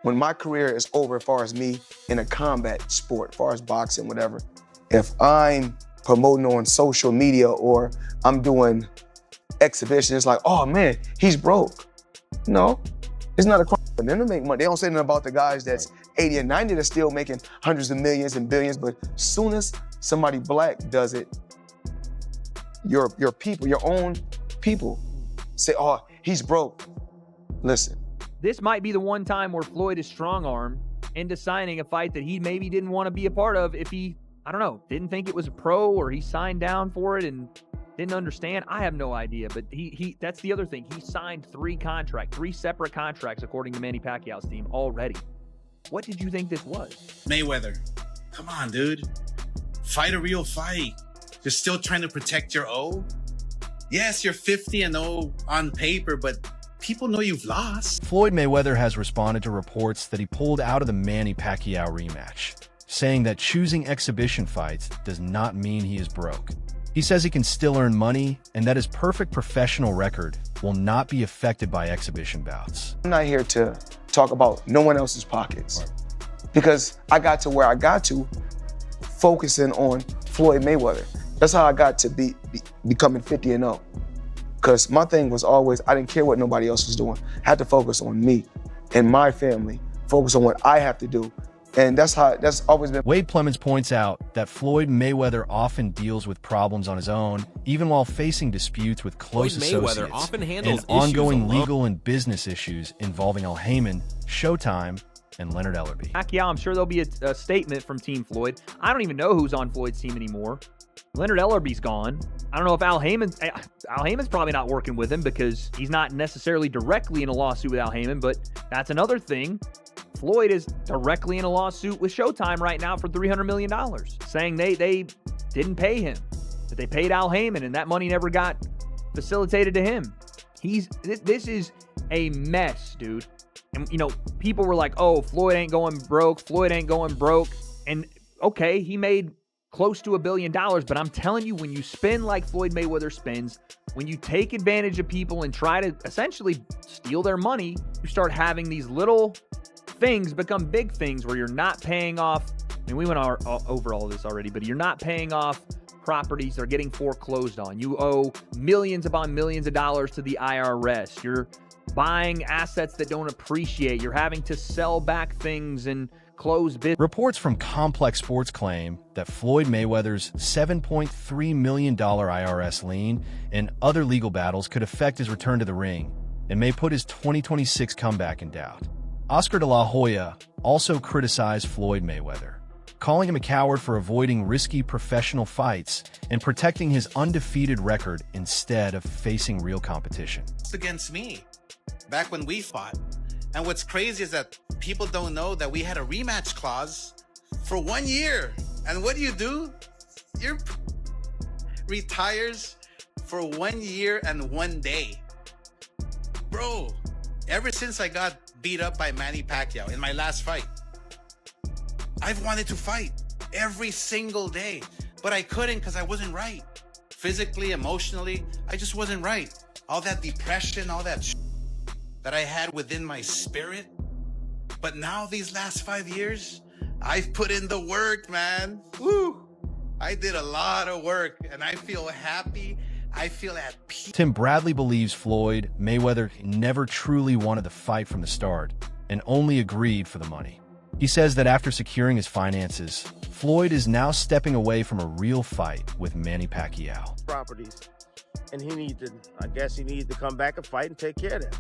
when my career is over, as far as me in a combat sport, as far as boxing, whatever, if I'm promoting on social media or I'm doing exhibition, it's like, oh man, he's broke. No, it's not a crime for them to make money. They don't say nothing about the guys that's 80 and 90 that's still making hundreds of millions and billions, but as soon as somebody black does it, your people, your own people say, oh, he's broke. Listen. This might be the one time where Floyd is strong-armed into signing a fight that he maybe didn't want to be a part of if he, I don't know, didn't think it was a pro or he signed down for it and didn't understand. I have no idea, but he that's the other thing. He signed three separate contracts according to Manny Pacquiao's team already. What did you think this was? Mayweather, come on, dude. Fight a real fight. You're still trying to protect your O? Yes, you're 50-0 on paper, but people know you've lost. Floyd Mayweather has responded to reports that he pulled out of the Manny Pacquiao rematch, saying that choosing exhibition fights does not mean he is broke. He says he can still earn money and that his perfect professional record will not be affected by exhibition bouts. I'm not here to talk about no one else's pockets because I got to where I got to focusing on Floyd Mayweather. That's how I got to becoming 50-0. Because my thing was always, I didn't care what nobody else was doing. I had to focus on me and my family, focus on what I have to do. And that's always been. Wade Plemons points out that Floyd Mayweather often deals with problems on his own, even while facing disputes with close associates often handles and ongoing legal and business issues involving Al Heyman, Showtime, and Leonard Ellerbe. Pacquiao, I'm sure there'll be a statement from Team Floyd. I don't even know who's on Floyd's team anymore. Leonard Ellerbe's gone. I don't know if Al Heyman's probably not working with him because he's not necessarily directly in a lawsuit with Al Heyman, but that's another thing. Floyd is directly in a lawsuit with Showtime right now for $300 million, saying they didn't pay him, that they paid Al Heyman and that money never got facilitated to him. This is a mess, dude. And, you know, people were like, oh, Floyd ain't going broke. And, okay, he made close to $1 billion, but I'm telling you, when you spin like Floyd Mayweather spins, when you take advantage of people and try to essentially steal their money, you start having these little things become big things where you're not paying off. I mean, we went over all of this already, but you're not paying off properties that are getting foreclosed on. You owe millions upon millions of dollars to the IRS. You're buying assets that don't appreciate. You're having to sell back things and close business. Reports from Complex Sports claim that Floyd Mayweather's $7.3 million IRS lien and other legal battles could affect his return to the ring and may put his 2026 comeback in doubt. Oscar de la Hoya also criticized Floyd Mayweather, calling him a coward for avoiding risky professional fights and protecting his undefeated record instead of facing real competition. It's against me, back when we fought. And what's crazy is that people don't know that we had a rematch clause for 1 year. And what do? You retires for 1 year and 1 day. Bro, ever since I got beat up by Manny Pacquiao in my last fight, I've wanted to fight every single day, but I couldn't because I wasn't right. Physically, emotionally, I just wasn't right. All that depression, all that that I had within my spirit. But now these last 5 years, I've put in the work, man. Woo! I did a lot of work and I feel happy. I feel at peace. Tim Bradley believes Floyd Mayweather never truly wanted the fight from the start and only agreed for the money. He says that after securing his finances, Floyd is now stepping away from a real fight with Manny Pacquiao. Properties, and I guess he needs to come back and fight and take care of that.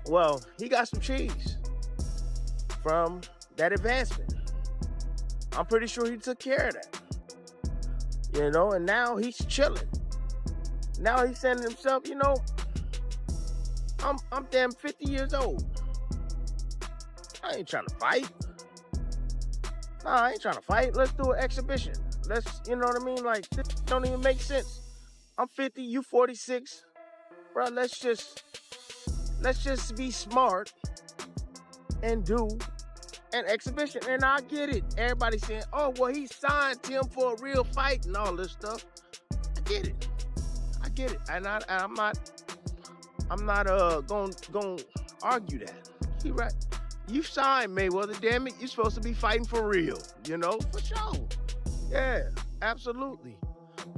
Well, he got some cheese from that advancement. I'm pretty sure he took care of that. You know, and now he's chilling. Now he's saying to himself, you know, I'm damn 50 years old. I ain't trying to fight. Nah, I ain't trying to fight. Let's do an exhibition. You know what I mean? Like, this don't even make sense. I'm 50, you 46. Bro, let's just be smart and do an exhibition. And I get it. Everybody's saying, oh, well, he signed him for a real fight and all this stuff. I get it. And I'm not gonna argue that. He right. You signed Mayweather, damn it. You're supposed to be fighting for real, you know, for sure. Yeah, absolutely.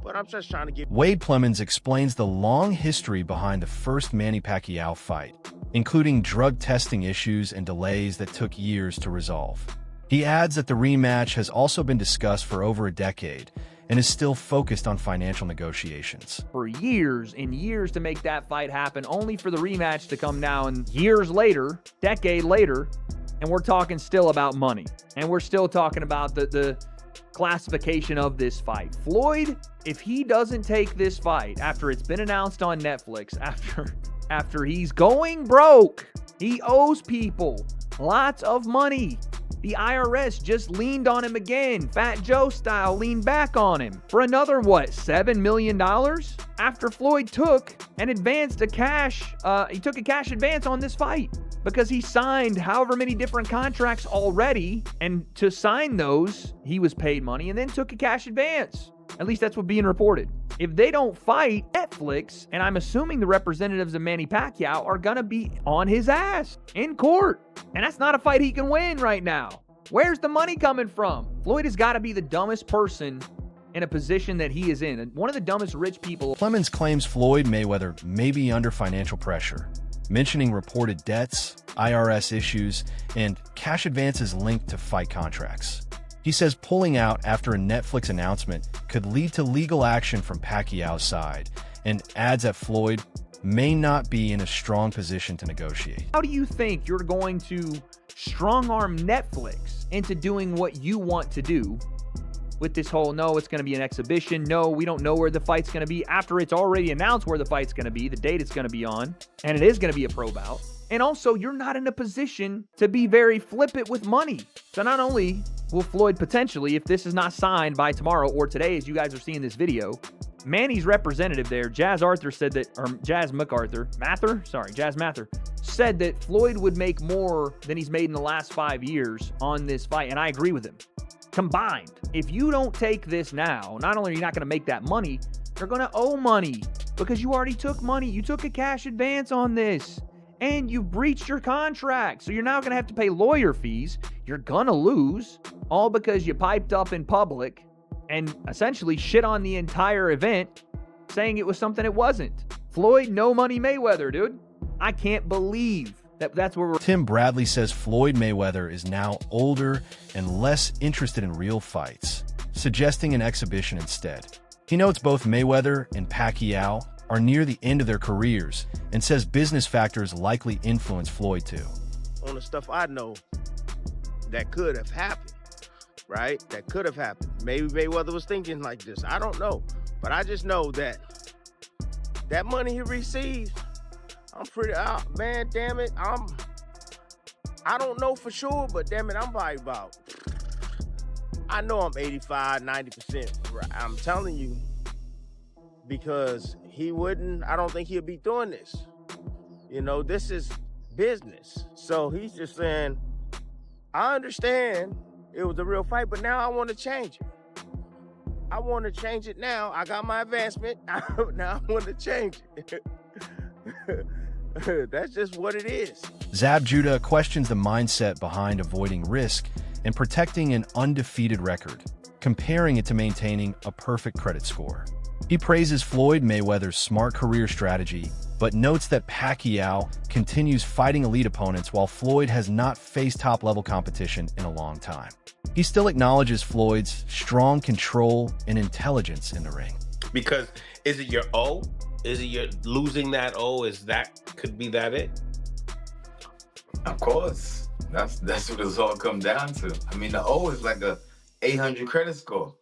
But I'm just trying to get... Wade Plemons explains the long history behind the first Manny Pacquiao fight, including drug testing issues and delays that took years to resolve. He adds that the rematch has also been discussed for over a decade and is still focused on financial negotiations. For years and years to make that fight happen, only for the rematch to come down years later, decade later, and we're talking still about money. And we're still talking about the classification of this fight. Floyd, if he doesn't take this fight after it's been announced on Netflix, after he's going broke, he owes people lots of money. The IRS just leaned on him again, Fat Joe style, leaned back on him for another, what, $7 million? After Floyd took an advance to cash, he took a cash advance on this fight because he signed however many different contracts already, and to sign those, he was paid money and then took a cash advance. At least that's what's being reported. If they don't fight, Netflix, and I'm assuming the representatives of Manny Pacquiao, are going to be on his ass in court. And that's not a fight he can win right now. Where's the money coming from? Floyd has got to be the dumbest person in a position that he is in. And one of the dumbest rich people. Plemons claims Floyd Mayweather may be under financial pressure, mentioning reported debts, IRS issues, and cash advances linked to fight contracts. He says pulling out after a Netflix announcement could lead to legal action from Pacquiao's side, and adds that Floyd may not be in a strong position to negotiate. How do you think you're going to strong-arm Netflix into doing what you want to do with this whole, no, it's going to be an exhibition, no, we don't know where the fight's going to be, after it's already announced where the fight's going to be, the date it's going to be on, and it is going to be a pro bout. And also, you're not in a position to be very flippant with money. So not only will Floyd potentially, if this is not signed by tomorrow or today, as you guys are seeing this video, Manny's representative there, Jazz Mather, said that Floyd would make more than he's made in the last 5 years on this fight. And I agree with him. Combined, if you don't take this now, not only are you not going to make that money, you're going to owe money because you already took money. You took a cash advance on this. And you breached your contract. So you're now going to have to pay lawyer fees. You're going to lose, all because you piped up in public and essentially shit on the entire event, saying it was something it wasn't. Floyd, no money Mayweather, dude. I can't believe that's where we're... Tim Bradley says Floyd Mayweather is now older and less interested in real fights, suggesting an exhibition instead. He notes both Mayweather and Pacquiao are near the end of their careers and says business factors likely influence Floyd too. On the stuff I know that could have happened, right? That could have happened. Maybe Mayweather was thinking like this. I don't know. But I just know that that money he received, I'm pretty out, man, damn it. I don't know for sure, but damn it, I'm probably about, I know I'm 85, 90%. I'm telling you, because he wouldn't, I don't think he'll be doing this. You know, this is business. So he's just saying, I understand it was a real fight, but now I want to change it. I want to change it now. I got my advancement. Now I want to change it. That's just what it is. Zab Judah questions the mindset behind avoiding risk and protecting an undefeated record, comparing it to maintaining a perfect credit score. He praises Floyd Mayweather's smart career strategy, but notes that Pacquiao continues fighting elite opponents while Floyd has not faced top-level competition in a long time. He still acknowledges Floyd's strong control and intelligence in the ring. Because is it your O? Is it your losing that O? Could be that it? Of course. That's what it's all come down to. I mean, the O is like a 800 credit score.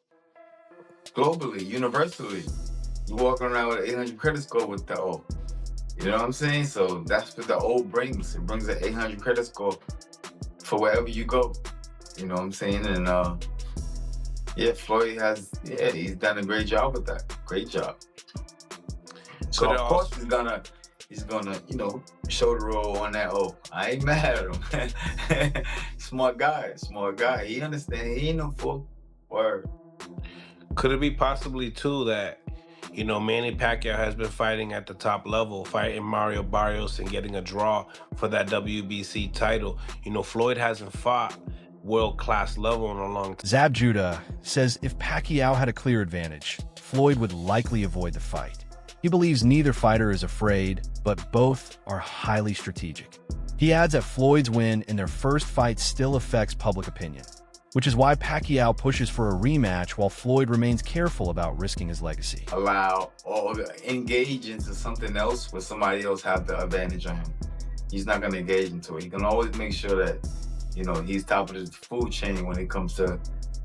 Globally, universally, you walking around with an 800 credit score with the O. You know what I'm saying? So that's what the O brings. It brings an 800 credit score for wherever you go. You know what I'm saying? And Floyd he's done a great job with that. Great job. So of course he's gonna, shoulder roll on that O. I ain't mad at him. Smart guy. He understands. He ain't no fool. Word. Could it be possibly too that You know, Manny Pacquiao has been fighting at the top level, fighting Mario Barrios and getting a draw for that WBC title. You know, Floyd hasn't fought world-class level in a long time. Zab Judah says if Pacquiao had a clear advantage, Floyd would likely avoid the fight. He believes neither fighter is afraid, but both are highly strategic. He adds that Floyd's win in their first fight still affects public opinion, which is why Pacquiao pushes for a rematch while Floyd remains careful about risking his legacy. Allow or engage into something else where somebody else have the advantage on him. He's not going to engage into it. He can always make sure that, you know, he's top of the food chain when it comes to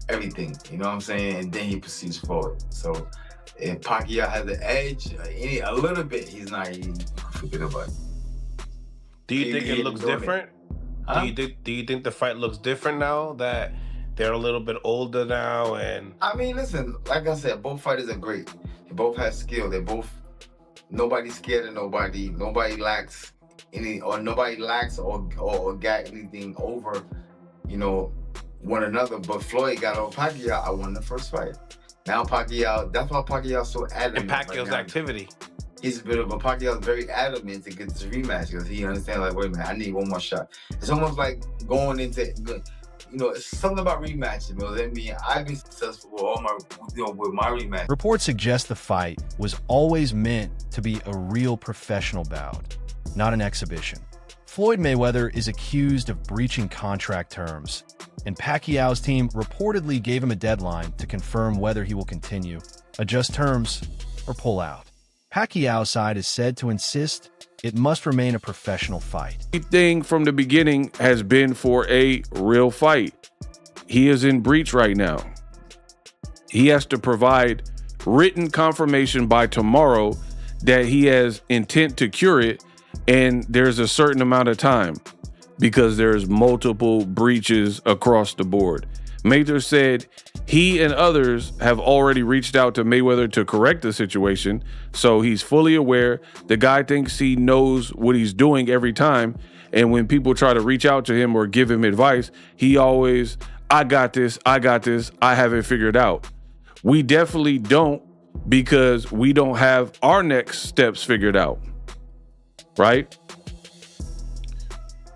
everything. You know what I'm saying? And then he proceeds forward. So if Pacquiao has the edge, a little bit, he's not. He can forget about it. Do you think it looks different? Huh? Do you think the fight looks different now that they're a little bit older now? And I mean, listen, like I said, both fighters are great. They both have skill. Nobody's scared of nobody. Nobody lacks or got anything over, you know, one another. But Floyd got over Pacquiao. I won the first fight. Now Pacquiao, that's why Pacquiao's so adamant. and Pacquiao's activity. He's a bit of a Pacquiao's very adamant to get this rematch because he understands, like, wait a minute, I need one more shot. It's almost like going into, you know, it's something about rematching. You know, I mean, I've been successful with all my, you know, with my rematch. Reports suggest the fight was always meant to be a real professional bout, not an exhibition. Floyd Mayweather is accused of breaching contract terms, and Pacquiao's team reportedly gave him a deadline to confirm whether he will continue, adjust terms, or pull out. Pacquiao's side is said to insist it must remain a professional fight. The thing from the beginning has been for a real fight. He is in breach right now. He has to provide written confirmation by tomorrow that he has intent to cure it, and there's a certain amount of time because there's multiple breaches across the board. Mayweather said he and others have already reached out to Mayweather to correct the situation, so he's fully aware. The guy thinks he knows what he's doing every time, and when people try to reach out to him or give him advice, he always, I got this, I have it figured out. We definitely don't, because we don't have our next steps figured out, right?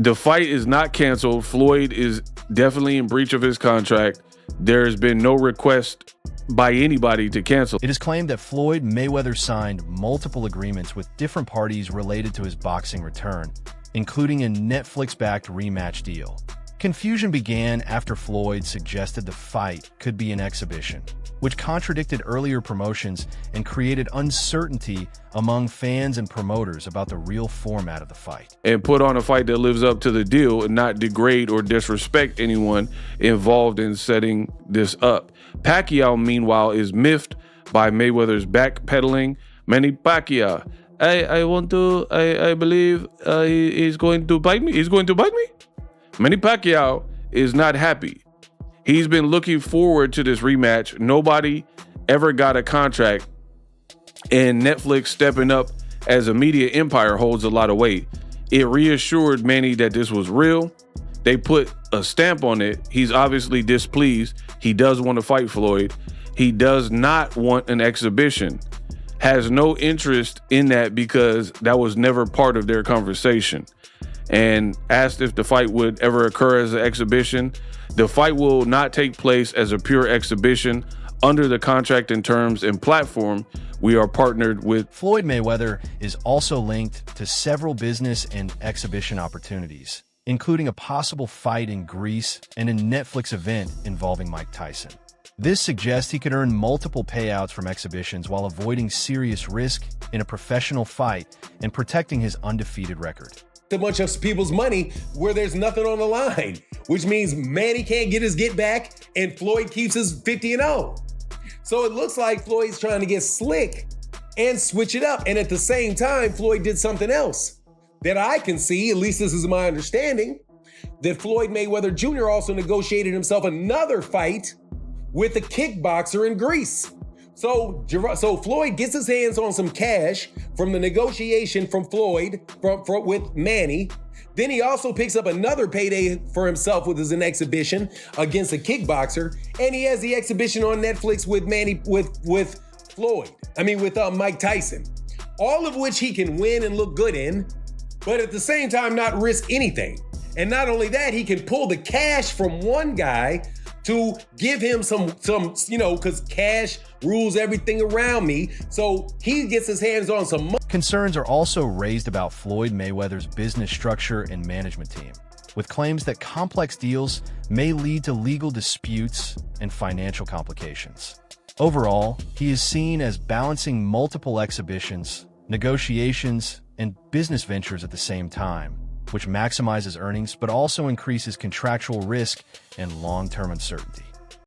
The fight is not canceled. Floyd is definitely in breach of his contract. There's been no request by anybody to cancel. It is claimed that Floyd Mayweather signed multiple agreements with different parties related to his boxing return, including a Netflix-backed rematch deal. Confusion began after Floyd suggested the fight could be an exhibition, which contradicted earlier promotions and created uncertainty among fans and promoters about the real format of the fight. And put on a fight that lives up to the deal and not degrade or disrespect anyone involved in setting this up. Pacquiao, meanwhile, is miffed by Mayweather's backpedaling. Manny Pacquiao, I believe he's going to bite me. He's going to bite me? Manny Pacquiao is not happy. He's been looking forward to this rematch. Nobody ever got a contract, and Netflix stepping up as a media empire holds a lot of weight. It reassured Manny that this was real. They put a stamp on it. He's obviously displeased. He does want to fight Floyd. He does not want an exhibition. Has no interest in that because that was never part of their conversation. And asked if the fight would ever occur as an exhibition. The fight will not take place as a pure exhibition. Under the contract and terms and platform, we are partnered with. Floyd Mayweather is also linked to several business and exhibition opportunities, including a possible fight in Greece and a Netflix event involving Mike Tyson. This suggests he could earn multiple payouts from exhibitions while avoiding serious risk in a professional fight and protecting his undefeated record. A bunch of people's money where there's nothing on the line, which means Manny can't get his get back and Floyd keeps his 50-0. So it looks like Floyd's trying to get slick and switch it up. And at the same time, Floyd did something else that I can see, at least this is my understanding, that Floyd Mayweather Jr. also negotiated himself another fight with a kickboxer in Greece. So Floyd gets his hands on some cash from the negotiation from Floyd with Manny. Then he also picks up another payday for himself with an exhibition against a kickboxer. And he has the exhibition on Netflix with Manny with Mike Tyson. All of which he can win and look good in, but at the same time not risk anything. And not only that, he can pull the cash from one guy to give him some, because cash rules everything around me. So he gets his hands on some money. Concerns are also raised about Floyd Mayweather's business structure and management team, with claims that complex deals may lead to legal disputes and financial complications. Overall, he is seen as balancing multiple exhibitions, negotiations, and business ventures at the same time, which maximizes earnings but also increases contractual risk and long-term uncertainty.